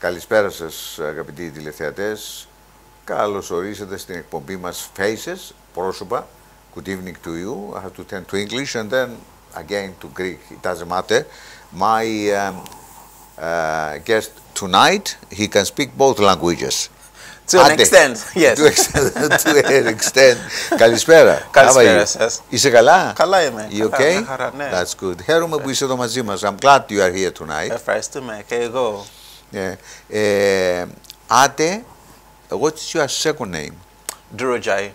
Καλησπέρα σας αγαπητοί τηλεθεατές. Καλώς ορίσατε στην εκπομπή μας Faces, πρόσωπα. Good evening to you. I have to turn to English and then again to Greek. It doesn't matter. My guest tonight, he can speak both languages. To an extent, yes. To an extent. Καλησπέρα. Καλησπέρα σας. Είσαι καλά? Καλά είμαι. You okay? Χαρά, ναι. That's good. Χαίρομαι που είσαι εδώ μαζί μας. I'm glad you are here tonight. Ευχαριστούμε και εγώ. Ade, what is your second name? Durojaiye.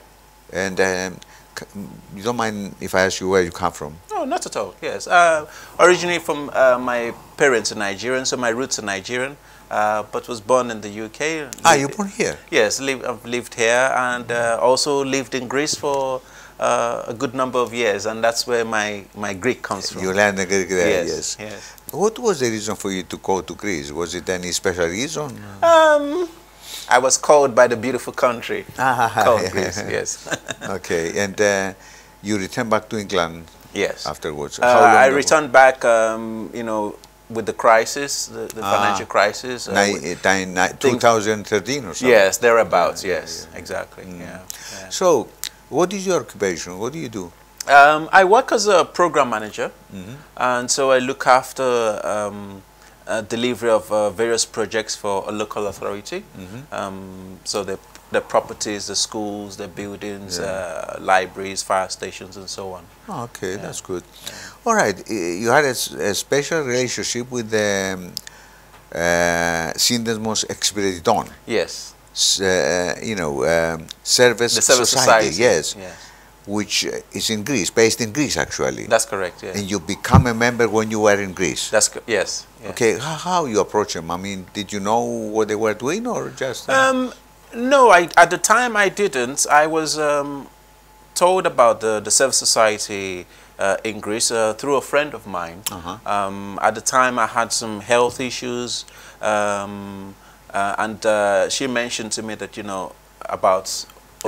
And you don't mind if I ask you where you come from? No, not at all, yes. Originally from my parents are Nigerian, so my roots are Nigerian. But was born in the UK. You born here? Yes, I've lived here and also lived in Greece for a good number of years, and that's where my Greek comes from. You learned the Greek there, yes. Yes. What was the reason for you to go to Greece? Was it any special reason? I was called by the beautiful country. Called Greece, yes. Okay, and you returned back to England. Yes. Afterwards. I returned back, you know, with the crisis, the financial crisis. 2013 or something? Yes, thereabouts, yes, exactly. Yeah. So, what is your occupation? What do you do? I work as a program manager, and so I look after delivery of various projects for a local authority. So the properties, the schools, the buildings, libraries, fire stations, and so on. Okay, that's good. All right, you had a special relationship with the Omilos Eksipiretiton. Yes. You know, service society. Yes. Which is in Greece, based in Greece actually. That's correct, yes. And you become a member when you were in Greece. That's yes. Okay, how you approach them? I mean, did you know what they were doing or just? No, at the time I didn't. I was told about the Service Society in Greece through a friend of mine. At the time I had some health issues, and she mentioned to me that, you know, about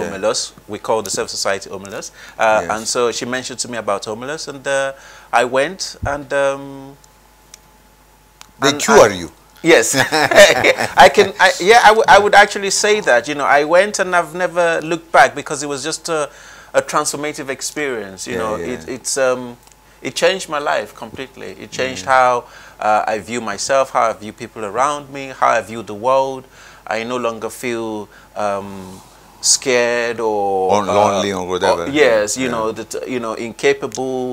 Omilos. We call the Service Society Omilos. And so she mentioned to me about Omilos, and I went and... they cure you. Yes, I would actually say that, you know, I went and I've never looked back because it was just a transformative experience, you know. It changed my life completely. It changed how I view myself, how I view people around me, how I view the world. I no longer feel scared or lonely or whatever. You know, incapable.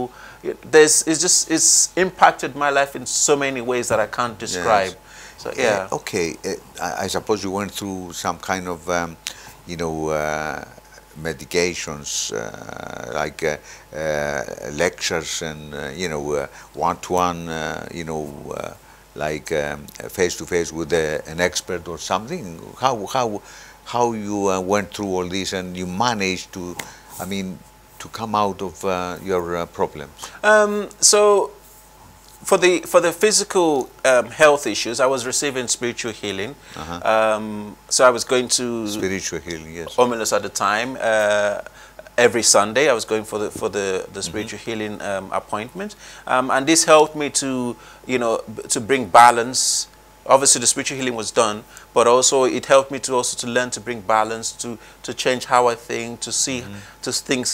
It's impacted my life in so many ways that I can't describe. So okay, I suppose you went through some kind of you know, medications like lectures and you know, one-to-one you know, like face-to-face with an expert or something. How you went through all this and you managed to, I mean, to come out of your problems? So for the physical health issues, I was receiving spiritual healing. So I was going to spiritual healing, yes, Omilos at the time. Every Sunday, I was going for the spiritual healing appointment, and this helped me to, you know, to bring balance. Obviously, the spiritual healing was done, but also it helped me to learn to bring balance, to change how I think, to see things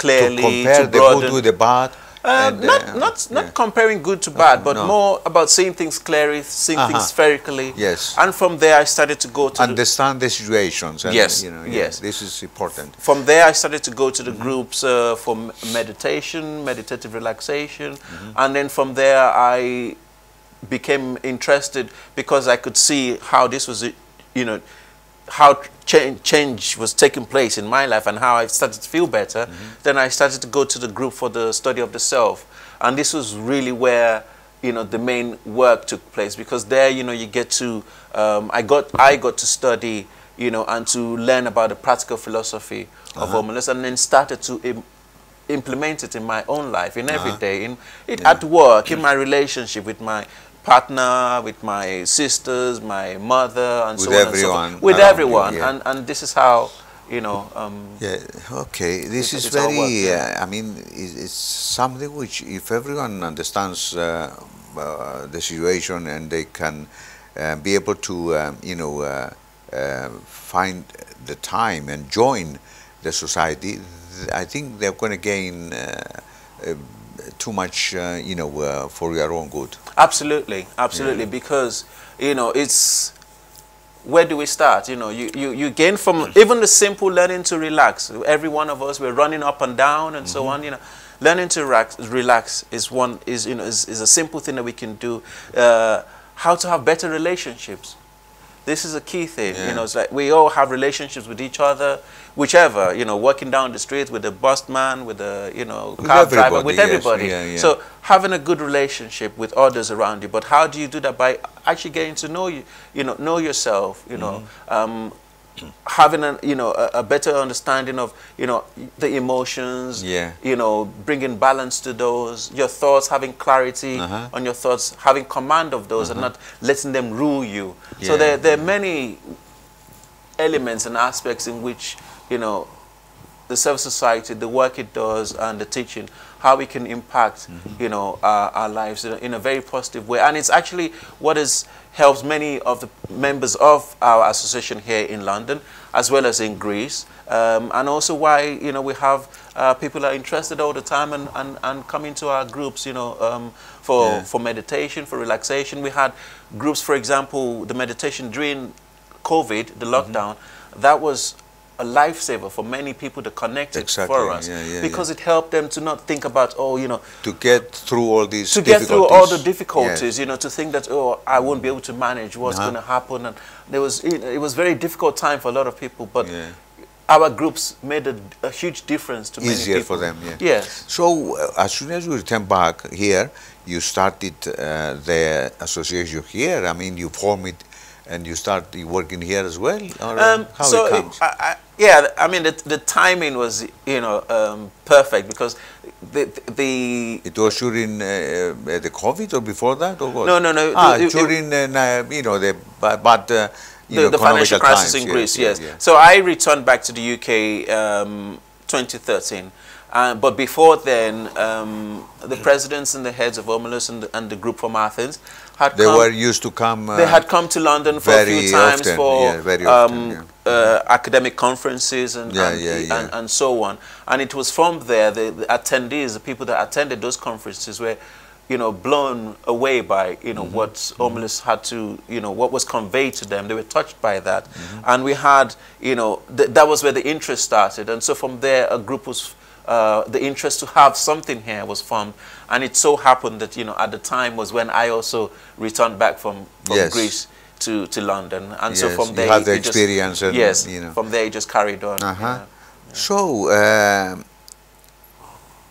clearly, to compare the good with the bad. Not comparing good to bad, but more about seeing things clearly, seeing things spherically. Yes. And from there, I started to go to understand the situations. And, yes. You know, yes. This is important. From there, I started to go to the groups for meditation, meditative relaxation, and then from there, I became interested because I could see how this was, you know, how change was taking place in my life and how I started to feel better. Then I started to go to the group for the study of the self, and this was really where, you know, the main work took place, because there, you know, you get to I got to study, you know, and to learn about the practical philosophy of Omilos, and then started to implement it in my own life, in every day, at work, in my relationship with my partner, with my sisters, my mother, and so on and so forth. With everyone. And this is how, you know. Okay. This is very, I mean, it's something which, if everyone understands the situation and they can be able to, find the time and join the society, I think they're going to gain too much, for your own good. Absolutely, absolutely, because, it's, where do we start? You gain from even the simple learning to relax. Every one of us, we're running up and down and so on, Learning to relax is a simple thing that we can do. How to have better relationships. This is a key thing. It's like we all have relationships with each other, whichever, walking down the street with the bus man, with the, car driver, with everybody. Yes. So having a good relationship with others around you. But how do you do that? By actually getting to know you, know yourself, having a better understanding of, the emotions, bringing balance to those, your thoughts, having clarity on your thoughts, having command of those and not letting them rule you. So there are many elements and aspects in which, the civil society, the work it does and the teaching, how we can impact, our lives in a very positive way. And it's actually what helps many of the members of our association here in London, as well as in Greece, and also why, we have people are interested all the time and come into our groups, for meditation, for relaxation. We had groups, for example, the meditation during COVID, the lockdown, that was a lifesaver for many people to connect for us, because it helped them to not think about, to get through all these get through all the difficulties, to think that, I won't be able to manage what's going to happen, and it was very difficult time for a lot of people, but our groups made a huge difference to many people. Easier for them, Yes. So as soon as we return back here, you started the association here. I mean, you form it and you start working here as well, or how it comes? I mean, the timing was, perfect, because it was during the COVID or before that, or what? No. During the financial crisis in Greece. Yes. So I returned back to the UK 2013. But before then, the presidents and the heads of Omilos and the group from Athens were used to come. They had come to London for a few times for academic conferences and so on. And it was from there the attendees, the people that attended those conferences, were blown away by what Omilos had to, what was conveyed to them. They were touched by that, and we had, that was where the interest started. And so from there, a group was. The interest to have something here was formed, and it so happened that at the time was when I also returned back from Greece to London, and so from there you had the experience, from there it just carried on. So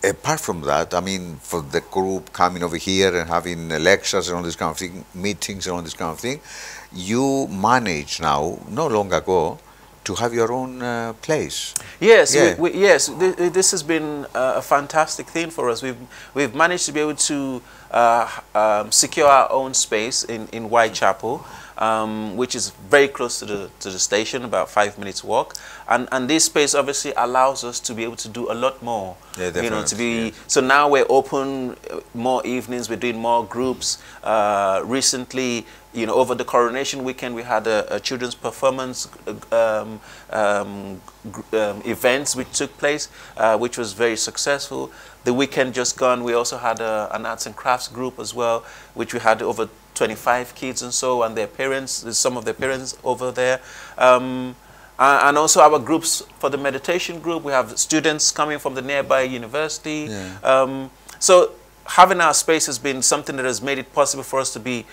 apart from that, I mean, for the group coming over here and having lectures and all this kind of thing, meetings and all this kind of thing, you manage now, not long ago, to have your own place. Yes, this has been a fantastic thing for us. We've managed to be able to secure our own space in Whitechapel, which is very close to the station, about 5 minutes walk. And this space obviously allows us to be able to do a lot more. So now we're open more evenings, we're doing more groups. Recently, over the coronation weekend, we had a children's performance events which took place, which was very successful. The weekend just gone, we also had an arts and crafts group as well, which we had over 25 kids and so, and their parents, some of their parents over there. And also our groups for the meditation group, we have students coming from the nearby university. So having our space has been something that has made it possible for us to be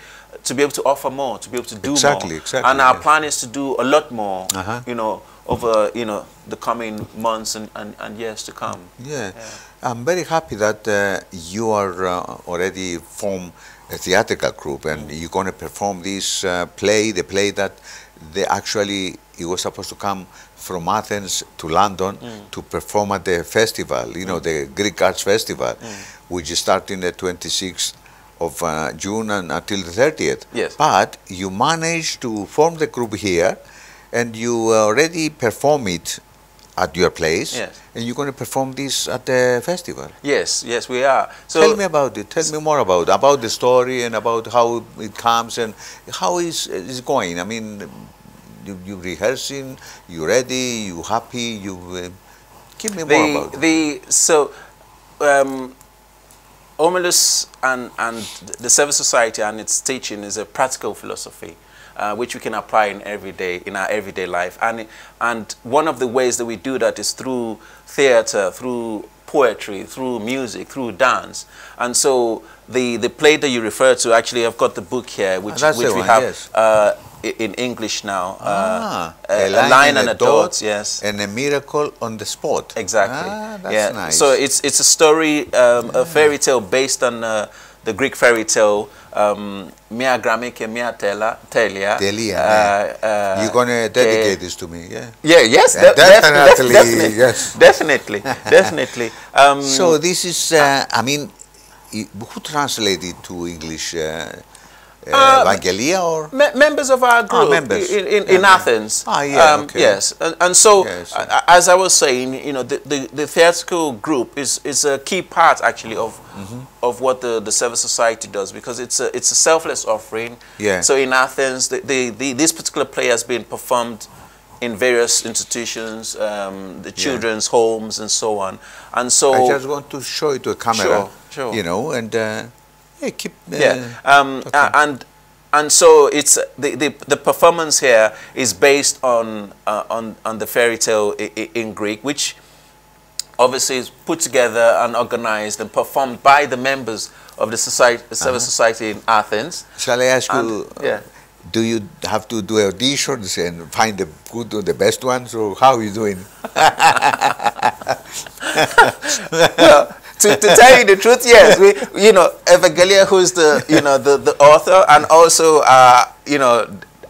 able to offer more, to be able to do more. And our plan is to do a lot more, over the coming months and years to come. I'm very happy that you are already formed a theatrical group, and you're going to perform this play, the play that it was supposed to come from Athens to London to perform at the festival, the Greek Arts Festival, which is starting the 26th of June and until the 30th. But you managed to form the group here, and you already perform it at your place, Yes. and you're going to perform this at the festival. Yes, yes, we are. So Tell me about it. Tell me more about the story and about how it comes and how is going. I mean, you rehearsing, you ready, you happy, you give me more about it. Omilos and the Service Society and its teaching is a practical philosophy, which we can apply in our everyday life. And one of the ways that we do that is through theater, through poetry, through music, through dance. And so the play that you refer to, actually, I've got the book here, which we have yes. In English now. A Lion and a Dot, yes. And a Miracle on the Spot. Exactly. That's nice. So it's a story, a fairy tale based on the Greek fairy tale, Mia Gramike, Mia Telia. You're going to dedicate this to me, yeah? Yeah, yes, definitely. Yes. Definitely, definitely. So this is, I mean, who translated to English? Evangelia or? Members of our group in Athens. Okay. Yes, and so yes. As I was saying, you know, the theatrical group is a key part actually of what the Service Society does, because it's a selfless offering. Yeah. So in Athens, this particular play has been performed in various institutions, the children's homes and so on. And so I just want to show it to a camera, sure. You know, and keep. Okay. And so it's the performance here is based on the fairy tale in Greek, which obviously is put together and organized and performed by the members of the Service Society in Athens. Shall I ask you? Yeah. Do you have to do auditions and find the good or the best ones, or how are you doing? Well, to tell you the truth, yes, you know, Evangelia, who's the author and also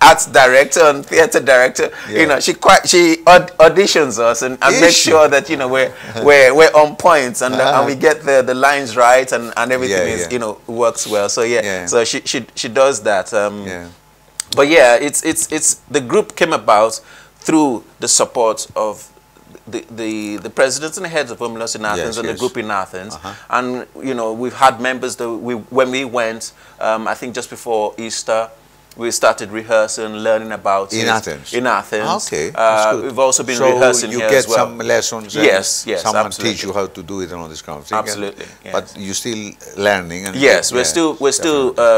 arts director and theater director, you know, she auditions us and makes sure that we're on point and we get the lines right and everything is works well. So so she does that. But yeah, it's the group came about through the support of the presidents and the heads of Omilos in Athens and the group in Athens, and we've had members that when we went, I think just before Easter, we started rehearsing, learning about Athens. In Athens. Okay, that's good. We've also been rehearsing here as well. So you get some lessons. Yes, someone absolutely. teach you how to do it and all this kind of thing. Absolutely. Yes. But you're still learning. And yes, we're still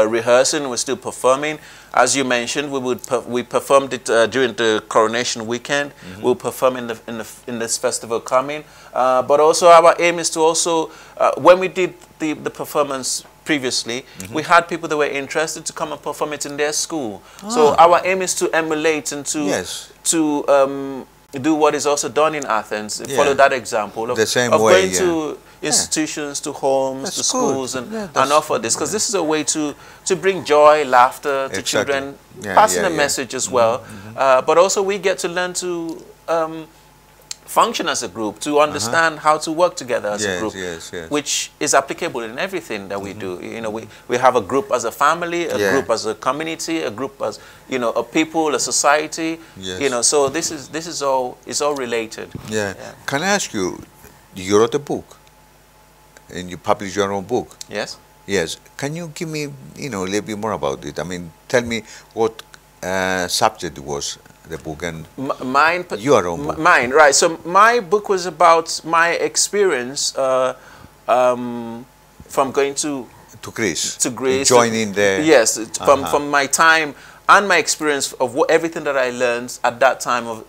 rehearsing. We're still performing. As you mentioned, we performed it during the coronation weekend. We'll perform in this festival coming. But also our aim is to also when we did the performance previously, we had people that were interested to come and perform it in their school. So our aim is to emulate and to do what is also done in Athens. Follow that example of going to institutions, to homes, to schools, and offer this, because this is a way to bring joy, laughter to children, passing a message as well. But also we get to learn to function as a group, to understand how to work together as a group, which is applicable in everything that we do. We have a group as a family, a group as a community, a group as a people, a society. So this is all related. Can I ask you? You wrote a book, and you published your own book. Yes. Yes. Can you give me a little bit more about it? I mean, tell me what subject was the book and your own book. Mine, right. So my book was about my experience from going to Greece. Joining the... Yes, from my time and my experience of everything that I learned at that time of,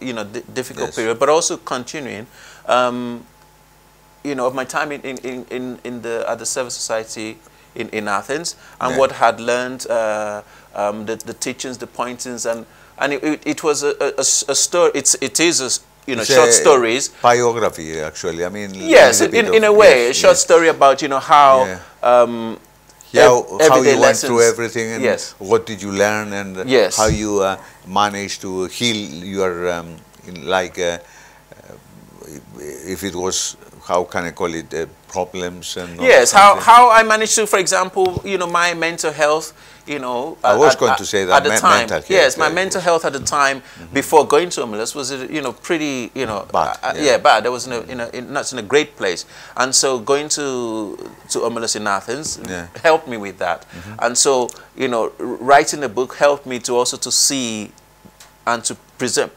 difficult period, but also continuing, of my time at the Service Society in Athens, and what I had learned, the teachings, the pointings, and it was a story. It is short stories. Biography, actually. I mean, yes, in a way, a short story about how you went through everything, and what did you learn, and how you managed to heal your if it was how can I call it, problems and yes, how I managed to, for example, you know, my mental health, you know, I was going to say that at the time, mental health, yes, my mental health at the time before going to Omilos was, you know, pretty, you know, bad, yeah, bad. I was not in a great place, and so going to Omilos in Athens helped me with that, and so, you know, writing a book helped me to also to see and to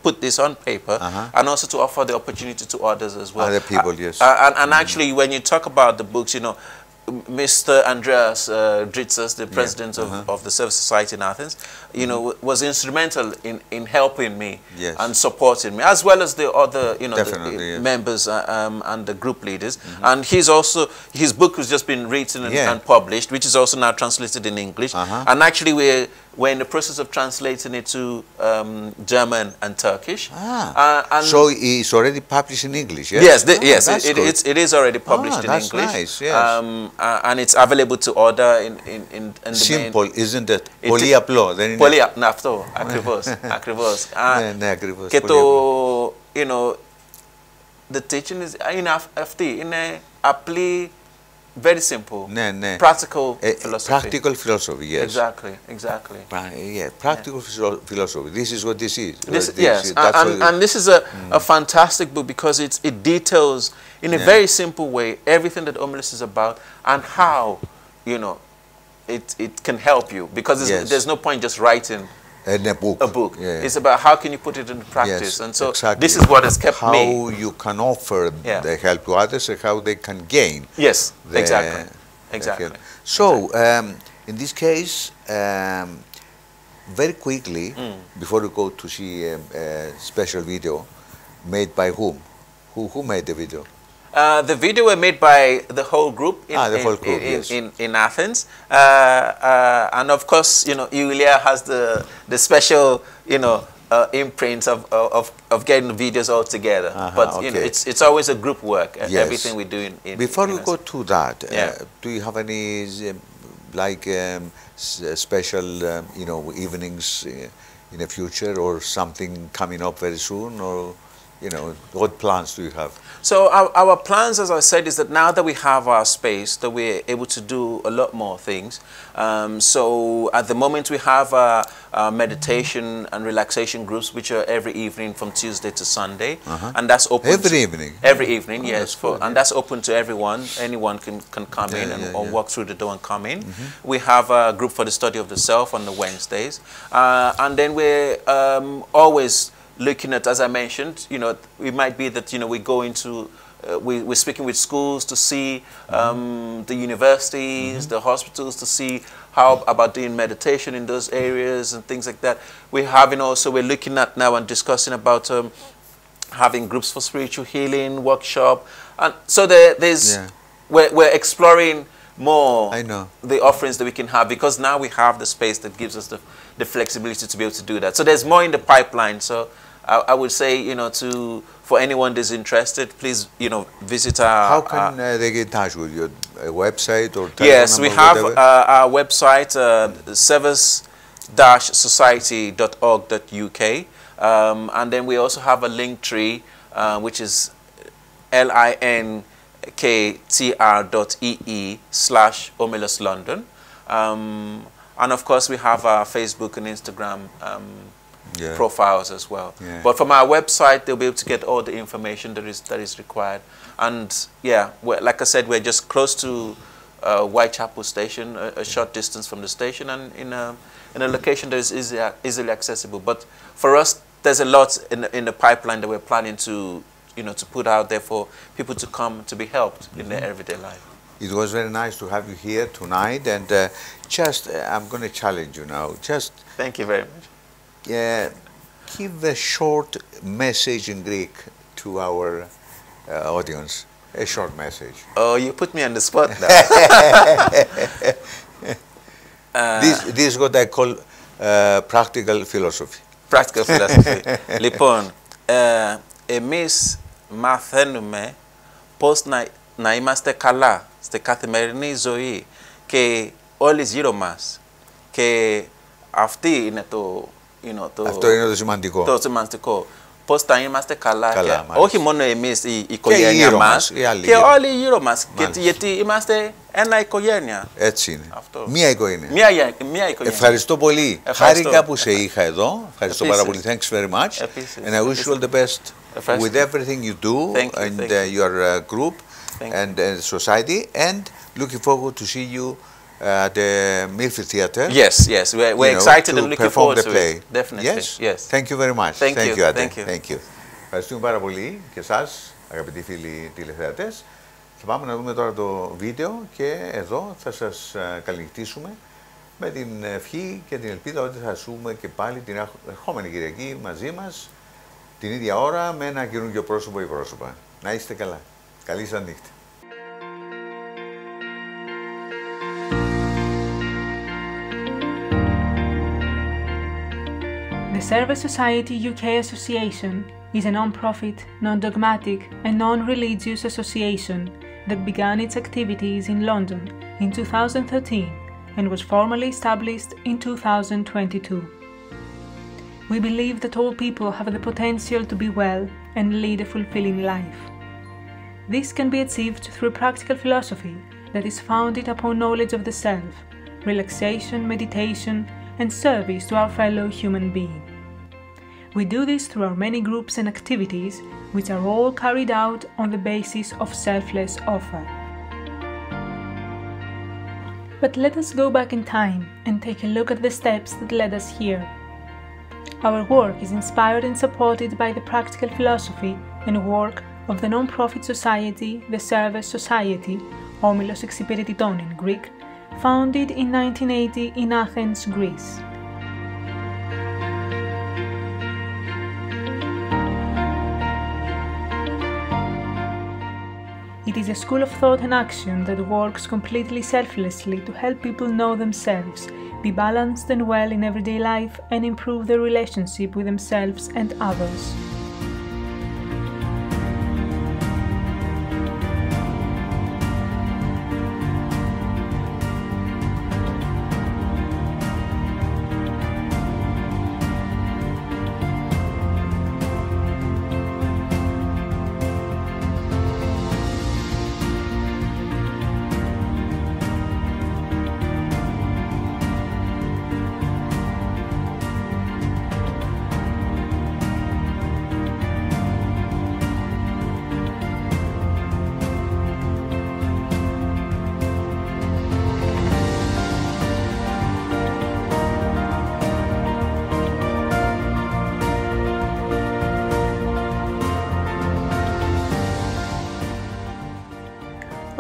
put this on paper, and also to offer the opportunity to others as well. Other people, yes. And actually, when you talk about the books, you know, Mr. Andreas Dritsas, the president of the Service Society in Athens, you know, was instrumental in helping me and supporting me, as well as the other, you know, the members and the group leaders. And he's also, his book has just been written and published, which is also now translated in English. And actually, we're in the process of translating it to German and Turkish. And so it's already published in English, yes? Yes, it is already published in English. Nice, yes. And it's available to order in the simple, isn't it? Πολύ απλό, δεν είναι? Πολύ αυτό, ακριβώς, ακριβώς. Ναι, ακριβώς. Και το, you know, the teaching is, είναι αυτή, είναι απλή, very simple, practical philosophy. Practical philosophy, yes. Exactly, exactly. Yeah, practical philosophy. This is what this is. Yes, and this is a fantastic book because it details in a very simple way everything that Omilos is about and how, you know, it can help you, because there's no point just writing a book. It's about how can you put it into practice, and so this is what has kept me. How you can offer the help to others and how they can gain. Yes, exactly. Help. So, in this case, very quickly, before we go to see a special video, made by whom? Who made the video? The video were made by the whole group in Athens, and of course, you know, Yulia has the special, you know, imprint of getting the videos all together. But you know, it's always a group work. Everything we do in before we go to that, do you have any like special you know, evenings in the future or something coming up very soon, or you know, what plans do you have? So our plans, as I said, is that now that we have our space, that we're able to do a lot more things. So at the moment we have meditation and relaxation groups, which are every evening from Tuesday to Sunday, and that's open every evening. Every evening, yes, and that's open to everyone. Anyone can come in or walk through the door and come in. We have a group for the study of the self on the Wednesdays, and then we're always looking at, as I mentioned, you know, it might be that, you know, we go into, we're speaking with schools to see the universities, the hospitals, to see how about doing meditation in those areas and things like that. We're having also, we're looking at now and discussing about having groups for spiritual healing, workshop. And so there's, we're exploring more the offerings that we can have, because now we have the space that gives us the flexibility to be able to do that. So there's more in the pipeline. So I would say, you know, for anyone that's interested, please, you know, visit our... How can they get in touch with you? A website or telephone Yes, we have our website, service-society.org.uk, and then we also have a link tree, which is linktr.ee/Omilos London. And of course, we have our Facebook and Instagram profiles as well. But from our website, they'll be able to get all the information that is required. And like I said, we're just close to Whitechapel Station, a short distance from the station, and in a location that is easily accessible. But for us, there's a lot in the pipeline that we're planning to, you know, to put out there for people to come to be helped in their everyday life. It was very nice to have you here tonight, and I'm going to challenge you now. Just thank you very much. Give a short message in Greek to our audience. A short message. Oh, you put me on the spot now. This is what I call practical philosophy. Practical philosophy. Λοιπόν, εμείς μαθαίνουμε πώς να είμαστε καλά στην καθημερινή ζωή και όλοι γύρω μας. Και αυτή είναι αυτό είναι το σημαντικό. Το σημαντικό. πώς θα είμαστε καλά. Καλά, Και όχι μόνο εμείς, η οικογένεια μας, και όλοι γύρω μας. Γιατί είμαστε ένα οικογένεια. Έτσι είναι. Αυτό. Μία οικογένεια. Μία οικογένεια. Ευχαριστώ πολύ. Χάρηκα που σε είχα εδώ. Ευχαριστώ πάρα πολύ. Thanks very much. And I wish you all the best with everything you do and your group and society. And looking forward to see you at the Milford Theatre. Yes, we're excited and looking forward to play. it. Definitely. Yes. Thank you very much. Thank you, Ade. Thank you. Ευχαριστούμε πάρα πολύ και εσάς, αγαπητοί φίλοι τηλεθεατές. Θα πάμε να δούμε τώρα το βίντεο και εδώ θα σας καληνυχτήσουμε με την ευχή και την ελπίδα ότι θα ζούμε και πάλι την ερχόμενη Κυριακή μαζί μας την ίδια ώρα με ένα καινούργιο πρόσωπο ή πρόσωπα. Να είστε καλά. Καλή σας νύχτα. The Service Society UK Association is a non-profit, non-dogmatic and non-religious association that began its activities in London in 2013 and was formally established in 2022. We believe that all people have the potential to be well and lead a fulfilling life. This can be achieved through a practical philosophy that is founded upon knowledge of the self, relaxation, meditation, and service to our fellow human being. We do this through our many groups and activities, which are all carried out on the basis of selfless offer. But let us go back in time and take a look at the steps that led us here. Our work is inspired and supported by the practical philosophy and work of the non-profit society, the Service Society, Omilos Eksipiretiton in Greek, founded in 1980 in Athens, Greece. It is a school of thought and action that works completely selflessly to help people know themselves, be balanced and well in everyday life, and improve their relationship with themselves and others.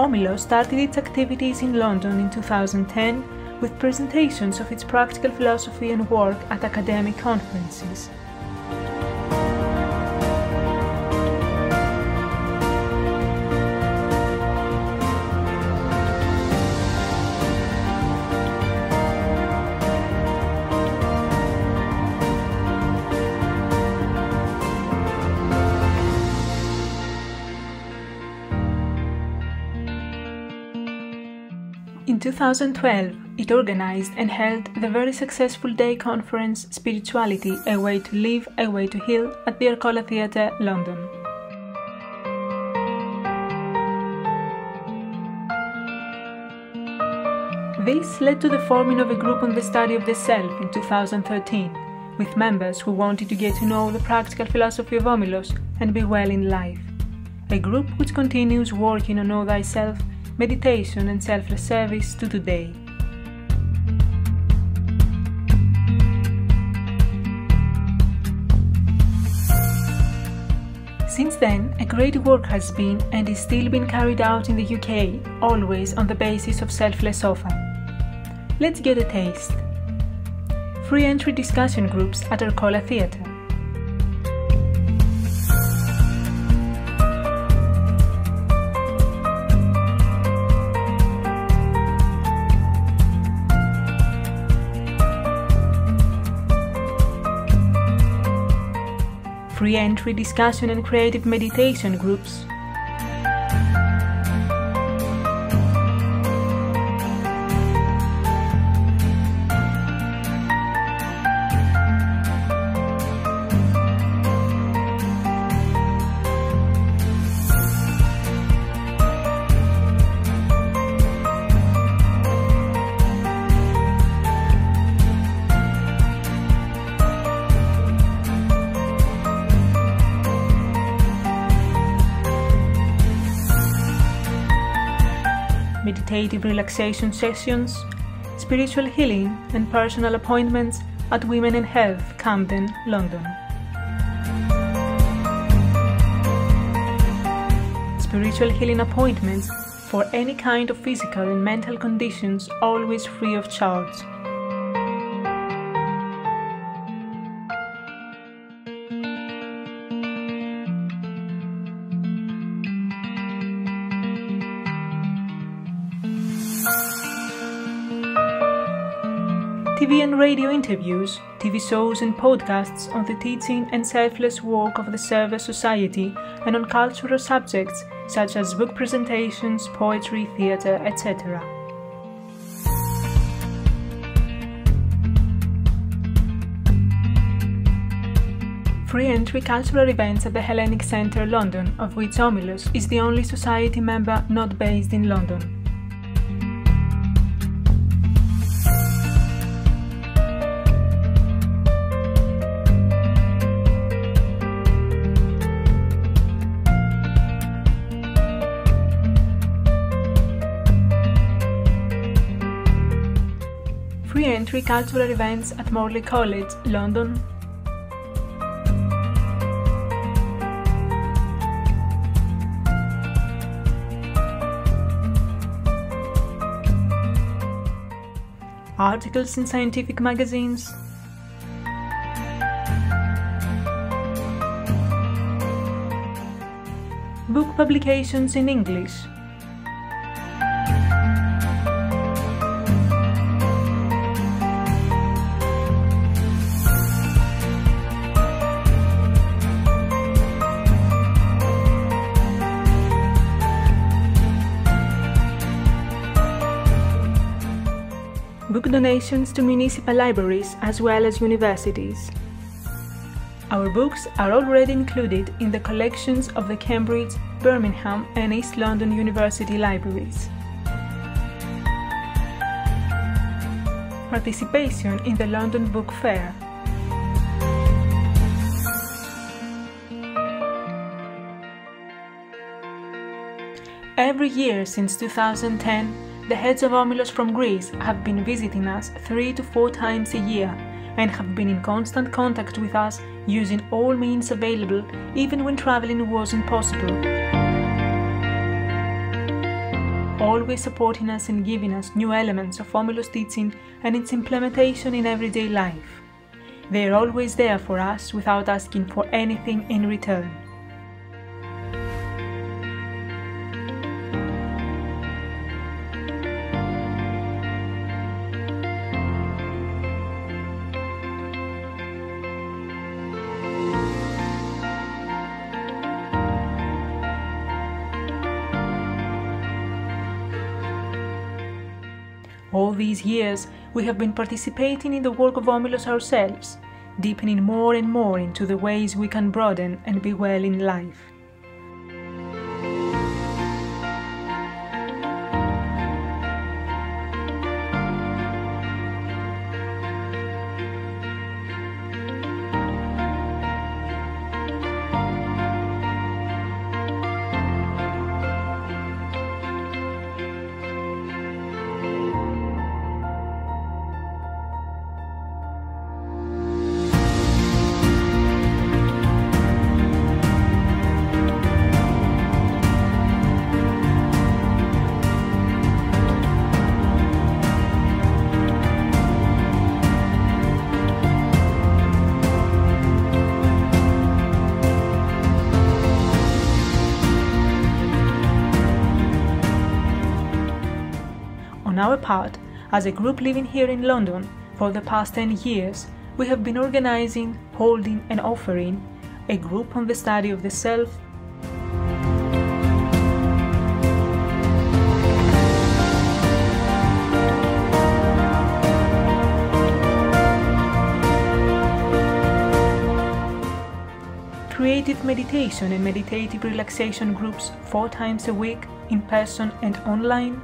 Omilos started its activities in London in 2010 with presentations of its practical philosophy and work at academic conferences. In 2012, it organized and held the very successful day conference Spirituality, A Way to Live, A Way to Heal at the Arcola Theatre, London. This led to the forming of a group on the study of the self in 2013, with members who wanted to get to know the practical philosophy of Omilos and be well in life. A group which continues working on Know Thyself, meditation and selfless service to today. Since then, a great work has been and is still being carried out in the UK, always on the basis of selfless offer. Let's get a taste. Free entry discussion groups at Arcola Theatre. Free entry discussion and creative meditation groups. meditative relaxation sessions, spiritual healing and personal appointments at Women in Health, Camden, London. Spiritual healing appointments for any kind of physical and mental conditions, always free of charge. TV and radio interviews, TV shows and podcasts on the teaching and selfless work of the Service Society and on cultural subjects such as book presentations, poetry, theatre, etc. Free entry cultural events at the Hellenic Centre, London, of which Omilos is the only society member not based in London. Free entry cultural events at Morley College, London. Articles in scientific magazines. Book publications in English. Book donations to municipal libraries as well as universities. Our books are already included in the collections of the Cambridge, Birmingham and East London University libraries. Participation in the London Book Fair. Every year since 2010, the heads of Omilos from Greece have been visiting us 3 to 4 times a year and have been in constant contact with us using all means available even when traveling wasn't possible. Always supporting us and giving us new elements of Omilos teaching and its implementation in everyday life. They are always there for us without asking for anything in return. All these years, we have been participating in the work of Omilos ourselves, deepening more and more into the ways we can broaden and be well in life. On our part, as a group living here in London for the past 10 years, we have been organizing, holding and offering a group on the study of the self, creative meditation and meditative relaxation groups 4 times a week, in person and online,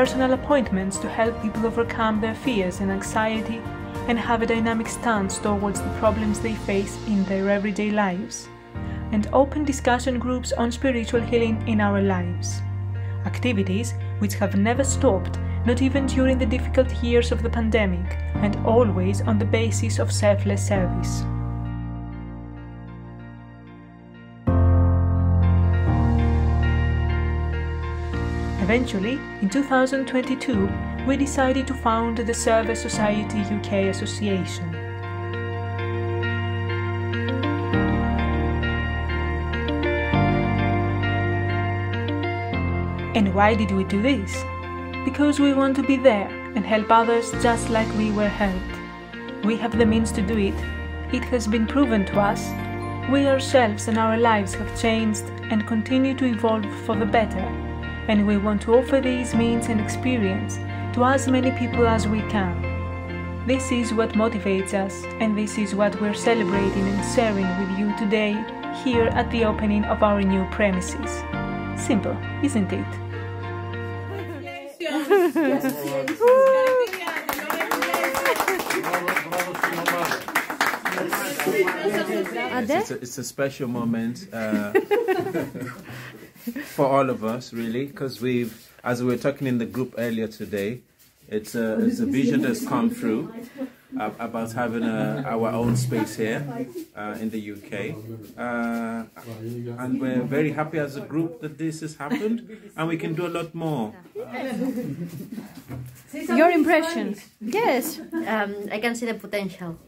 personal appointments to help people overcome their fears and anxiety and have a dynamic stance towards the problems they face in their everyday lives, and open discussion groups on spiritual healing in our lives. Activities which have never stopped, not even during the difficult years of the pandemic, and always on the basis of selfless service. Eventually, in 2022, we decided to found the Service Society UK Association. And why did we do this? Because we want to be there and help others just like we were helped. We have the means to do it. It has been proven to us. We ourselves and our lives have changed and continue to evolve for the better. And we want to offer these means and experience to as many people as we can. This is what motivates us, and this is what we're celebrating and sharing with you today, here at the opening of our new premises. Simple, isn't it? It's a special moment for all of us, really, because as we were talking in the group earlier today, it's a vision that's come through about having our own space here in the UK, and we're very happy as a group that this has happened, and we can do a lot more. Your impression? Yes, I can see the potential.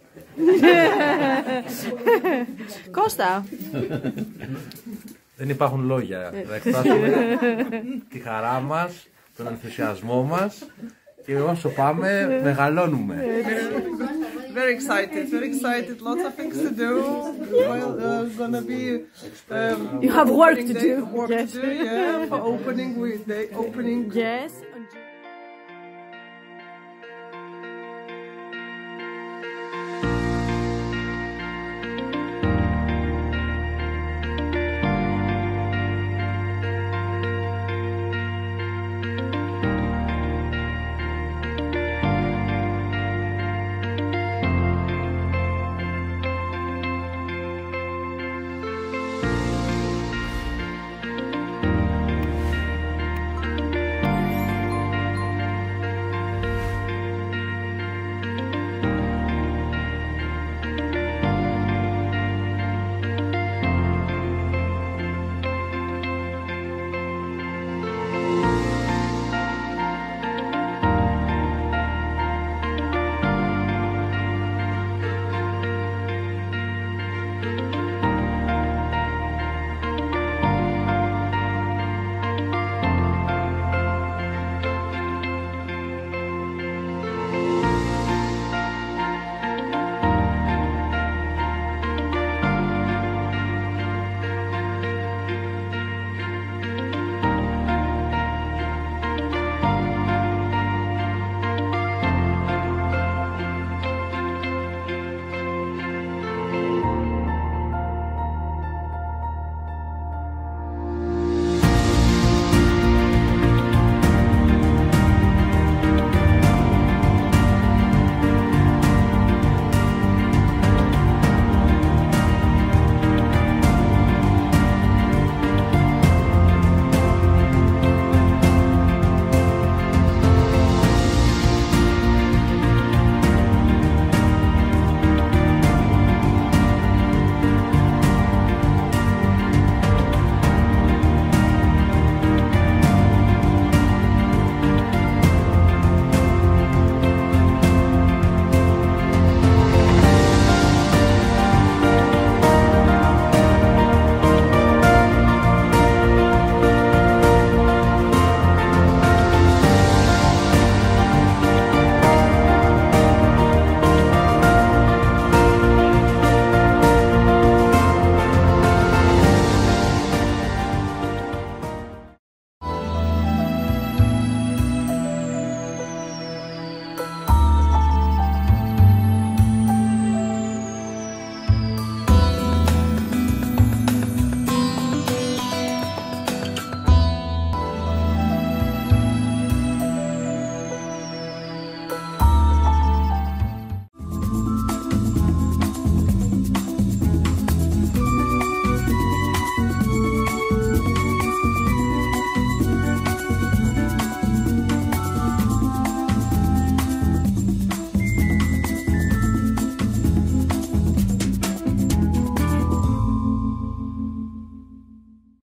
Κώστα. Δεν υπάρχουν λόγια να εκφράσουμε τη χαρά μας, τον ενθουσιασμό μας και όσο πάμε μεγαλώνουμε. Very excited, lots of things to do. Well, gonna be you have work to do. Yeah, for opening. Yes.